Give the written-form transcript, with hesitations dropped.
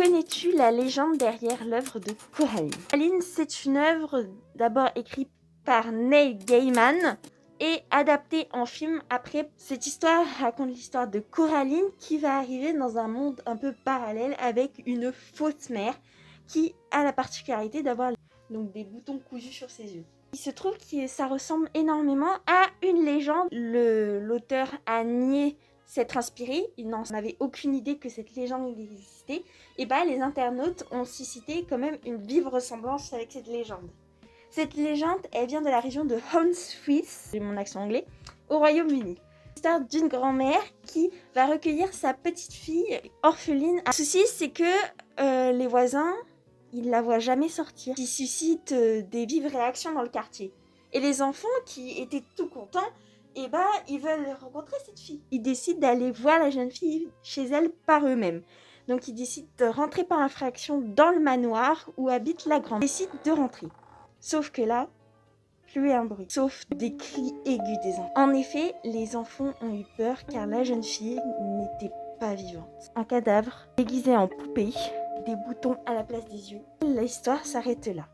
Connais-tu la légende derrière l'œuvre de Coraline? Coraline, c'est une œuvre d'abord écrite par Neil Gaiman et adaptée en film après. Cette histoire raconte l'histoire de Coraline qui va arriver dans un monde un peu parallèle avec une fausse mère qui a la particularité d'avoir donc des boutons cousus sur ses yeux. Il se trouve que ça ressemble énormément à une légende. L'auteur a nié s'être inspiré, il n'en avait aucune idée que cette légende existait, et les internautes ont suscité quand même une vive ressemblance avec cette légende. Cette légende, elle vient de la région de Hounsfield, c'est mon accent anglais, au Royaume-Uni. L'histoire d'une grand-mère qui va recueillir sa petite fille orpheline. Le souci, c'est que les voisins, ils la voient jamais sortir, qui suscite des vives réactions dans le quartier. Et les enfants qui étaient tout contents, ils veulent rencontrer cette fille. Ils décident d'aller voir la jeune fille chez elle par eux-mêmes. Donc ils décident de rentrer par infraction dans le manoir où habite la grand-mère. Ils décident de rentrer. Sauf que là, plus un bruit, sauf des cris aigus des enfants. En effet, les enfants ont eu peur car la jeune fille n'était pas vivante. Un cadavre déguisé en poupée, des boutons à la place des yeux. L'histoire s'arrête là.